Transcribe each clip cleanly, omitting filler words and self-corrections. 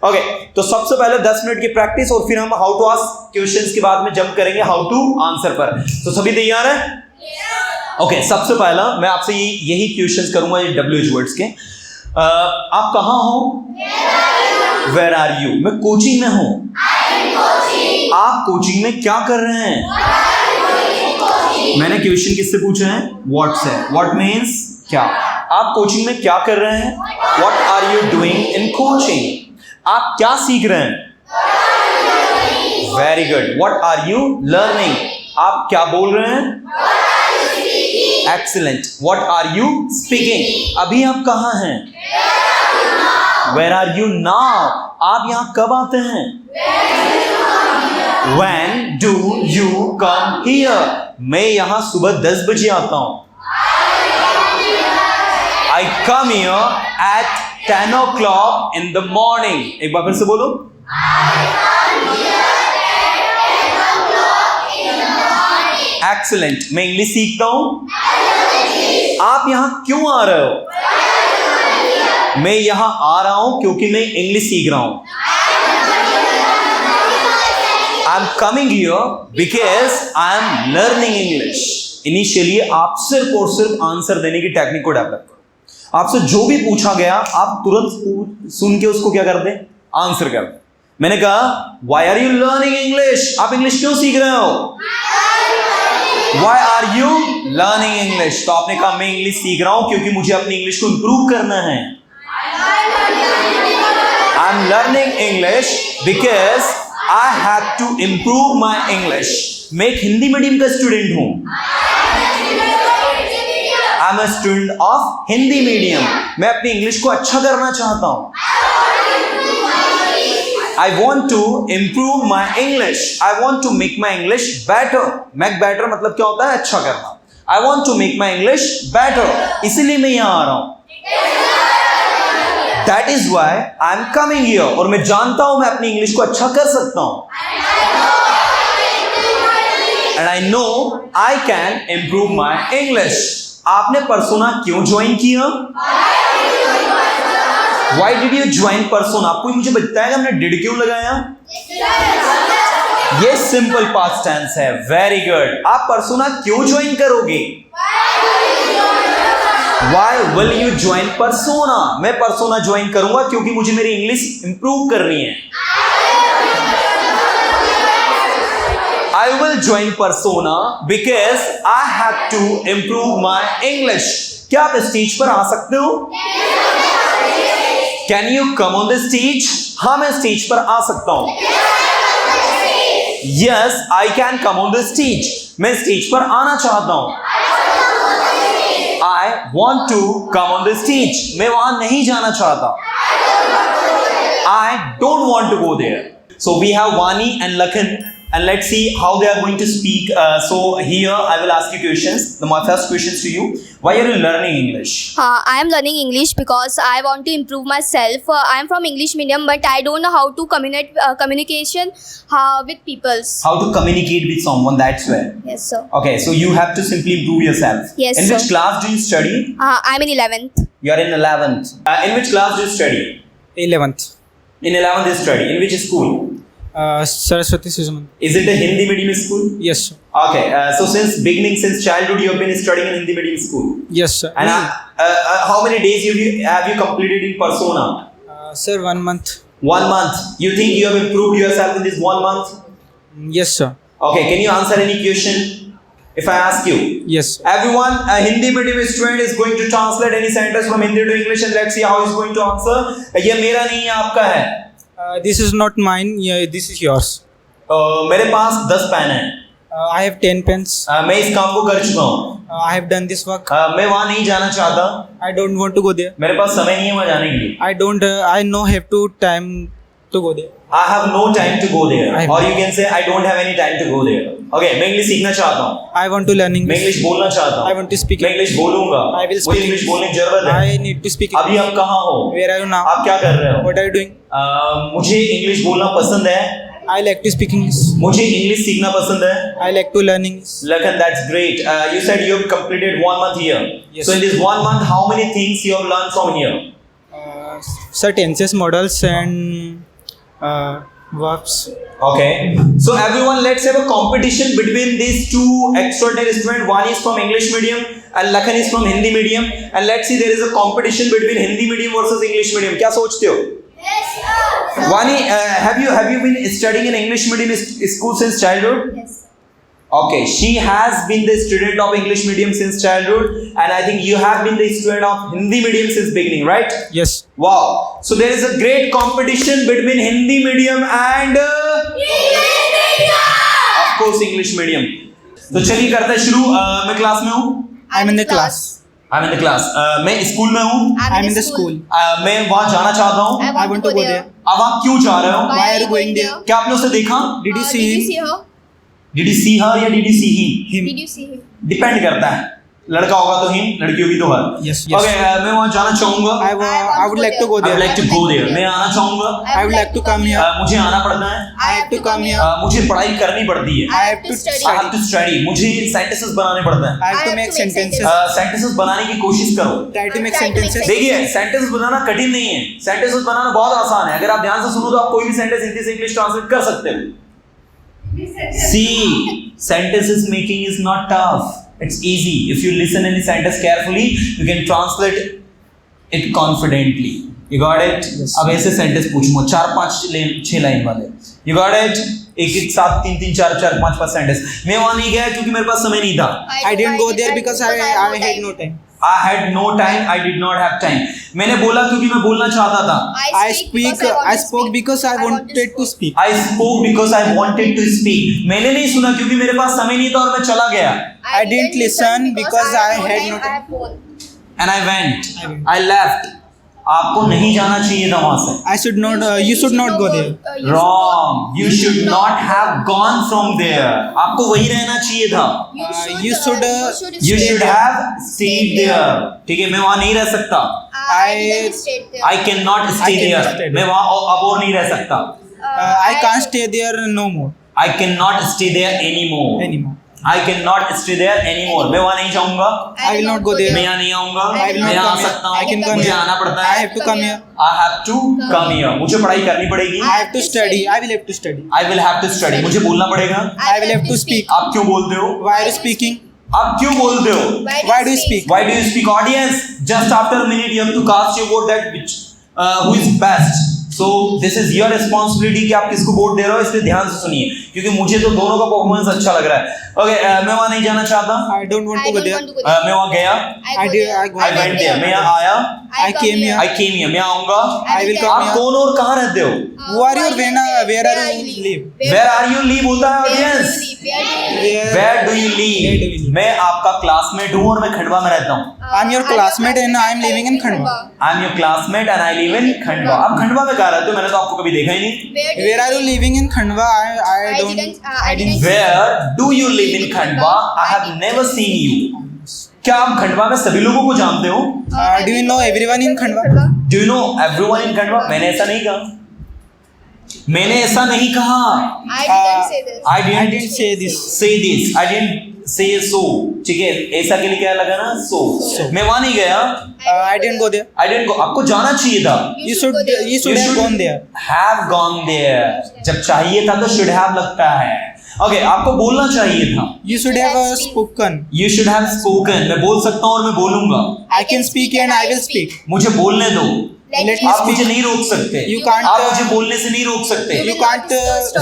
Okay, तो सबसे पहले 10 मिनट की प्रैक्टिस और फिर हम हाउ टू आस्क क्वेश्चंस के बाद में जंप करेंगे हाउ टू आंसर पर। तो सभी तैयार हैं? ओके, सबसे पहला मैं आपसे यही क्वेश्चंस करूंगा ये WH वर्ड्स के। आप कहाँ हो? Where are you? मैं कोचिंग में हूं। आप कोचिंग में क्या कर रहे हैं? मैंने क्वेश्चन किससे पूछा है? व्हाट से। व्हाट मीन्स क्या। आप कोचिंग में क्या कर रहे हैं? What are you doing in coaching? आप क्या सीख रहे हैं? Very good. What are you learning? आप क्या बोल रहे हैं? Excellent. What are you speaking? अभी आप कहाँ हैं? Where are you now? आप यहां कब आते हैं? When do you come here? मैं यहां सुबह 10 बजे आता हूं। I come here at 10 o'clock in the morning. एक बार फिर से बोलो। Excellent. मैं इंग्लिश सीखता हूं। आप यहां क्यों आ रहे हो? मैं यहां आ रहा हूं क्योंकि मैं इंग्लिश सीख रहा हूं। I'm coming here because I'm learning English. Initially आप सिर्फ और सिर्फ आंसर देने की टेक्निक को डेवलप करो। आपसे जो भी पूछा गया आप तुरंत सुन के उसको क्या कर दें? आंसर कर दें। मैंने कहा Why are you learning English? आप इंग्लिश क्यों सीख रहे हो? Why are you learning English? तो आपने कहा मैं इंग्लिश सीख रहा हूं क्योंकि मुझे अपनी इंग्लिश को इंप्रूव करना है। I'm learning English because I have to improve my English. मैं एक हिंदी मीडियम का स्टूडेंट हूं। I'm a student of Hindi medium. मैं अपनी इंग्लिश को अच्छा करना चाहता हूं। I want to improve my English. I want to make my English better. Make better मतलब क्या होता है? अच्छा करना। I want to make my English better. इसीलिए मैं यहां आ रहा हूं। That is why I'm coming here. और मैं जानता हूं मैं अपनी इंग्लिश को अच्छा कर सकता हूं। And I know I can improve my English. आपने पर्सोना क्यों ज्वाइन किया? Why did you join persona? कोई मुझे बताएगा हमने did क्यों लगाया? ये सिंपल पास्ट टेंस है। Very good. आप पर्सोना क्यों ज्वाइन करोगे? Why will you join persona? मैं पर्सोना ज्वाइन करूंगा क्योंकि मुझे मेरी इंग्लिश इंप्रूव करनी है। I will join persona because I have to improve my English. क्या आप स्टेज पर आ सकते हो? Can you come on the stage? हाँ मैं स्टेज पर आ सकता हूं। Yes, I can come on the stage. मैं स्टेज पर आना चाहता हूं। I want to come on the stage. मैं वहां नहीं जाना चाहता। I don't want to go there. So we have Vani and Lakhan. And let's see how they are going to speak. So here I will ask you questions. My first questions to you. Why are you learning English? I am learning English because I want to improve myself. I am from English medium, but I don't know how to communication with people. How to communicate with someone, that's why. Yes, sir. Okay, so you have to simply improve yourself. Yes, in sir. which class do you study? I am in 11th. You are in 11th. In which class do you study? 11th. In 11th you study. In which school? Saraswati Sujaman. Is it a Hindi medium school? Yes, sir. Okay, so since childhood you have been studying in Hindi medium school. Yes, sir. And how many days have you completed in persona? Sir, 1 month. 1 month. You think you have improved yourself in this 1 month? Yes, sir. Okay, can you answer any question? If I ask you. Yes, sir. Everyone, a Hindi medium student is going to translate any sentence from Hindi to English and let's see how he's going to answer. ये मेरा नहीं है, आपका है. This is not mine. Yeah, this is yours. मेरे पास 10 pen हैं. I have 10 pens. मैं इस काम को कर चुका हूँ. I have done this work. मैं वहाँ नहीं जाना चाहता. I don't want to go there. मेरे पास समय नहीं है वहाँ जाने के लिए. I no have to time to go there. I have no time to go there. Or you can say I don't have any time to go there. Okay, मैं English सीखना चाहता हूँ. I want to learn English. मैं English बोलना चाहता हूँ. I want to speak. मैं English बोलूँगा. I will speak. मुझे इंग्लिश बोलने की जरूरत है. I need to speak. अभी आप कहाँ हो? Where are you now? आप क्या कर रहे हो? What are you doing? मुझे इंग्लिश बोलना पसंद है. I like to speak English. मुझे इंग्लिश सीखना पसंद है. I like to learn English. Lakhan, that's great. You said you have completed 1 month here. Yes. So in this 1 month, how many things you have learned from here? Sir, tenses, models, and verbs. Okay. So everyone, let's have a competition between these two extraordinary students. One is from English medium and Lakhan is from Hindi medium. And let's see, there is a competition between Hindi medium versus English medium. क्या सोचते हो? Yes, sir. Wani, have you been studying in English medium school since childhood? Yes. Okay, she has been the student of English medium since childhood, and I think you have been the student of Hindi medium since beginning, right? Yes. Wow. So there is a great competition between Hindi medium and English medium. of course English medium. तो चलिए करते हैं शुरू. मैं class में हूँ. I'm in the class. I'm in the class. मैं school में हूँ. I'm in the school. मैं वहाँ जाना चाहता हूँ. I want to go there. अब आप क्यों जा रहे हो? Why are you going there? क्या आपने उसे देखा? Did you see him? her? Did you see her या did you see him? Him. Did you see him? Depend करता है. लड़का होगा तो हिम, लड़की होगी तो हर. Yes, yes. Okay, मैं वहाँ जाना चाहूँगा. I would like to go I would there. like to go there. मैं आना चाहूँगा. I would like to come here. मुझे आना पड़ता है. I have to come here. मुझे पढ़ाई करनी पड़ती है. I have to I have to study. मुझे sentences बनाने पड़ते हैं. I have to make sentences. Sentences बनाने की कोशिश करो. Try to make sentences. देखिए, सेंटेंस बनाना कठिन नहीं है. सेंटेंसेस बनाना बहुत आसान है. अगर आप ध्यान से सुनो तो आप कोई भी सेंटेंस हिंदी से इंग्लिश ट्रांसलेट कर सकते हो. See, sentences making is not tough. It's easy. If you listen any sentence carefully, you can translate it confidently. You got it? Yes. अब ऐसे सेंटेंस पूछूंगा 4-5-6 लाइन वाले. You got it? एक साथ 3-3 4-4 5-5 सेंटेंस. मैं वहां नहीं गया क्योंकि मेरे पास समय नहीं था. I didn't go there because I had no time. I had no time. I did not have time. मैंने बोला क्योंकि मैं बोलना चाहता था. I spoke because I wanted to speak. I spoke because I wanted to speak. मैंने नहीं सुना क्योंकि मेरे पास समय नहीं था और मैं चला गया. I didn't listen because I had no time. And I went. I left. आपको नहीं जाना चाहिए था वहां से. I should not. You should not go there. Wrong. You should not have gone from there. आपको वही रहना चाहिए था. You should. You should have stayed there. ठीक है, मैं वहां नहीं रह सकता. I cannot stay there. मैं वहां अब और नहीं रह सकता. I can't stay there no more. I cannot stay there anymore. I cannot stay there anymore. मैं वहाँ नहीं जाऊँगा. I will not go there. मैं यहाँ नहीं आऊँगा. I will not मैं यहाँ आ come here. सकता हूँ. I can come मुझे here. आना पड़ता I है. have to come here. I have to come here. मुझे पढ़ाई करनी पड़ेगी. I have to study. I will have to study. I will have to study. मुझे बोलना पड़ेगा. I will have to speak. आप क्यों बोलते हो? Why are you speaking? आप क्यों बोलते हो? Why do you speak? Why do you speak? Audience, just after a minute you have to cast your vote that which who is best. So this is your responsibility कि आप किसको vote दे रहे हो. इसलिए ध्यान से सुनिए क्योंकि मुझे तो दोनों का परफॉर्मेंस अच्छा लग रहा है. Okay, मैं वहाँ नहीं जाना चाहता. I don't want to go there. मैं वहाँ गया. I went there. मैं यहाँ आया. I came here. I came here. मैं आऊँगा. I will come आप here. कौन और कहाँ रहते हो? Who are you? Where are you live? Where are you live होता है audience. Where do you live? मैं आपका क्लासमेट हूँ और मैं खंडवा में रहता हूँ. I'm your classmate and I am living in Khandwa. I am your classmate and I live in Khandwa. आप खंडवा में कहाँ रहते हो? मैंने तो आपको कभी देखा ही नहीं. Where are you living in Khandwa? I didn't. Where do you live in Khandwa? I have never seen you. क्या आप खंडवा में सभी लोगों को जानते हो? Do you know everyone in Khandwa? Do you know everyone in Khandwa? मैंने ऐसा नहीं कहा. मैंने ऐसा नहीं कहा. I didn't say this. say this. I didn't say so. ठीक है, ऐसा के लिए क्या लगा ना? So. मैं वहाँ नहीं गया. I didn't go there. I didn't go. आपको जाना चाहिए था. You should have gone there. Have gone there. जब चाहिए था तो should have लगता है. Okay, आपको बोलना चाहिए था. You should have spoken. You should have spoken. मैं बोल सकता हूँ और मैं बोलूँगा. I can speak and I will speak. मुझे बोलने दो. Let me आप मुझे speak. नहीं रोक सकते. You can't, आप मुझे बोलने से नहीं रोक सकते. You can't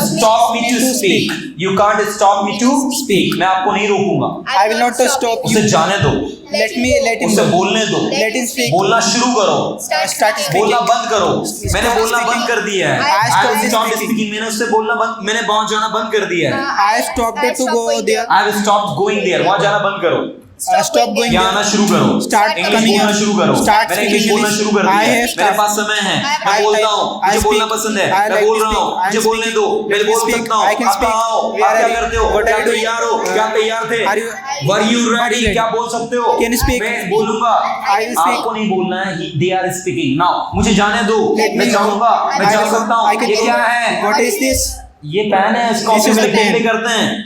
Stop me to speak. You can't stop me to speak. मैं आपको नहीं रोकूंगा. I will not stop you. उसे जाने दो. Let him उसे go. बोलने दो. Let him speak. बोलना शुरू करो. Start speaking. बोलना बंद करो. मैंने Stop बोलना speaking. बंद कर दिया है. I stopped have stopped speaking. speaking. मैंने उससे बोलना बंद. मैंने वहाँ जाना बंद कर दिया है. I stopped to go there. I have stopped going there. वहाँ जाना बंद करो. Stop going यहाँ आना there. शुरू करो. Start इंग्लिश coming बोलना here. शुरू करो. Start मैंने इंग्लिश speaking बोलना English. शुरू कर I दिया. have मेरे start- पास समय है. मैं I बोलता हूँ. I मुझे speak. बोलना पसंद है. I मैं like बोल to रहा हूँ. speak. I मुझे speak. बोलने दो. मैं Let me बोल speak. सकता हूँ. I can आप speak. कहाँ हो? Where आप क्या are you? करते हो? What क्या are you doing? तैयार हो? क्या तैयार थे? Are you- Were you What are ready? you ready? क्या बोल सकते हो? Can you speak? मैं बोलूँगा. I will speak. आपको नहीं बोलना है. They are speaking now. मुझे जाने दो. Let मैं me go. जाऊँगा. मैं I जा will go. सकता I हूँ. can ये go. क्या है? What is this? ये पेन है, इसको This is the लिखने के लिए pen. करते हैं.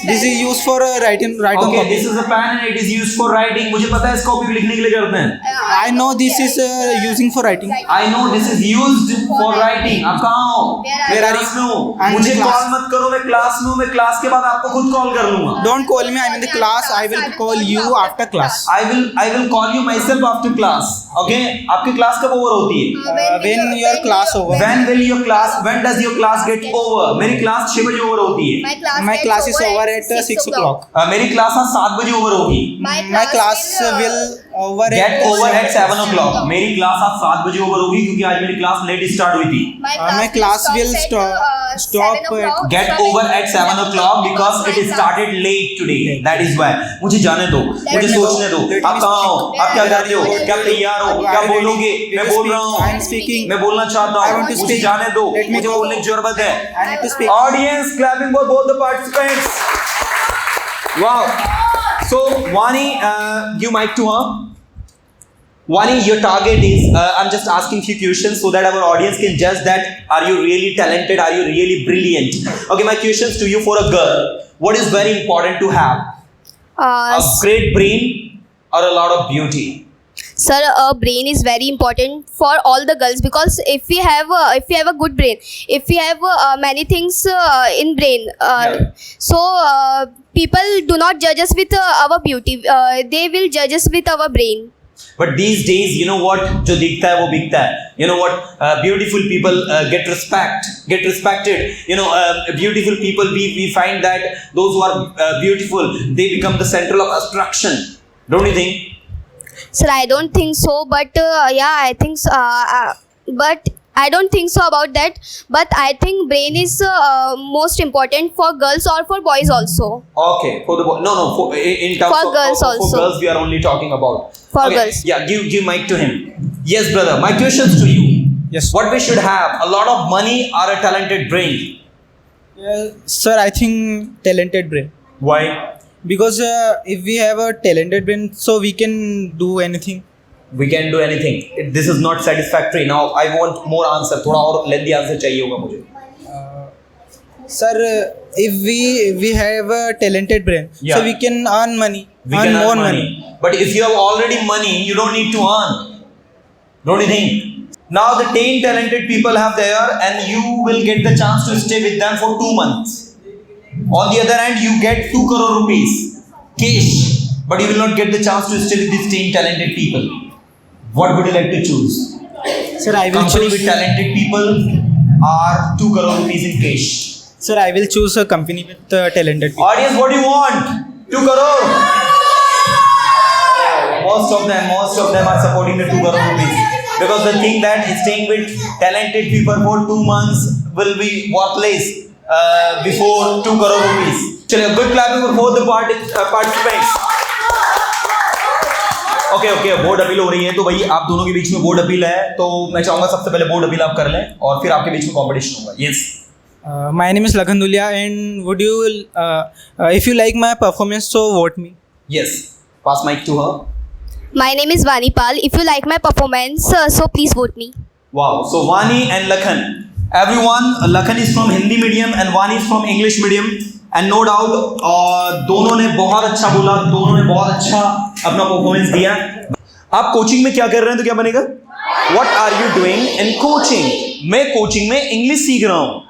This is used for writing on Okay, copy. this is a pen and it is used for writing. मुझे पता है इसको भी लिखने के लिए करते हैं. I know this is using for writing. I know this is used for writing. आप कहाँ हो? Where are you? क्लास में हो. I'm in मुझे the class. कॉल मत करो, मैं क्लास में हूँ. मैं क्लास के बाद आपको खुद कॉल कर लूँगा. Don't call me. I'm in the class. I will call you after class. I will call you myself after class. Okay? आपकी क्लास कब ओवर होती है? When your class over. When does your class get over? मेरी class 6 बजे over होती है. My class is over at 6 o'clock. मेरी class आज 7 बजे ओवर होगी. My class will over Get at over at 7 o'clock. मेरी क्लास आज 7 बजे ओवर होगी क्योंकि आज मेरी क्लास लेट स्टार्ट हुई थी. My class will stop at Get over at 7 o'clock because it started late today. That is why. मुझे जाने दो, मुझे सोचने दो. आप कहाँ हो? आप क्या कर रहे हो? क्या तैयार हो? क्या बोलोगे? मैं बोल रहा I am हूँ. speaking. मैं बोलना चाहता I want हूँ. to मुझे speak. जाने दो. Let me मुझे go. बोलने की जरूरत है. I need to speak. Audience clapping for both the participants. Wow. So Vani, give mic to her. Vani, your target is, I'm just asking few questions so that our audience can judge that are you really talented, are you really brilliant. Okay, my questions to you for a girl. What is very important to have? A great brain or a lot of beauty? Sir, a brain is very important for all the girls because if we have a good brain, if we have many things in brain, Yeah. so people do not judge us with our beauty. They will judge us with our brain. But these days, you know what? जो दिखता है वो बिकता है. You know what? Beautiful people get respected. You know, beautiful people. We find that those who are beautiful, they become the center of attraction. Don't you think? Sir, I don't think so, but yeah, I think so, but I don't think so about that. But I think brain is most important for girls or for boys also. Okay, for the no, in terms For of girls for also. girls we are only talking about. For Okay, girls. Yeah, give mic to him. Yes, brother. My questions to you. Yes. What we should have? A lot of money or a talented brain? Sir, I think talented brain. Why? Because if we have a talented brain, so we can do anything. We can do anything. This is not satisfactory. Now I want more answer. थोड़ा और lengthy answer चाहिए होगा मुझे. Sir, if we have a talented brain, Yeah. so we can earn money, We earn can more earn money. But if you have already money, you don't need to earn. Don't you think? Now the 10 talented people have there, and you will get the chance to stay with them for 2 months. On the other hand, you get 2 crore rupees cash, but you will not get the chance to stay with these 10 talented people. What would you like to choose? Sir, I will Company choose. with talented people or 2 crore rupees in cash? Sir, I will choose a company with talented people. Audience, what do you want? 2 crore. Most of them are supporting the 2 crore rupees because they think that staying with talented people for 2 months will be worthless before 2 crore rupees. चलिए, good clapping for both the participants. Okay board appeal हो रही है तो भाई आप दोनों के बीच में बोर्ड अपील है तो मैं चाहूंगा सबसे पहले बोर्ड अपील आप कर लें और फिर आपके बीच में कंपटीशन होगा. Yes. My name is Lakhan Dulia, and would you, if you like my performance, so vote me. Yes. Pass mic to her. My name is Vani Pal. If you like my performance, so please vote me. Wow. So Vani and Lakhan. Everyone, Lakhan is from Hindi medium and Vani is from English medium. And no doubt, दोनों ने बहुत अच्छा बोला, दोनों ने बहुत अच्छा अपना परफॉर्मेंस दिया. आप कोचिंग में क्या कर रहे हैं तो क्या बनेगा? What are you doing in coaching? मैं कोचिंग में इंग्लिश सीख रहा हूँ.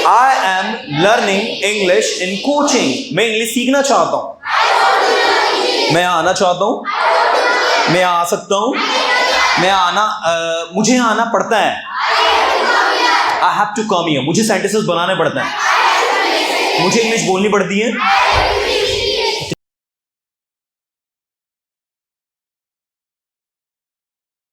I am learning English in coaching. मैं इंग्लिश सीखना चाहता हूँ. मैं आना चाहता हूँ. मैं आ सकता हूँ. मुझे आना पड़ता है. I have to come here. मुझे सेंटेंसेस बनाने पड़ते हैं. मुझे इंग्लिश बोलनी पड़ती है.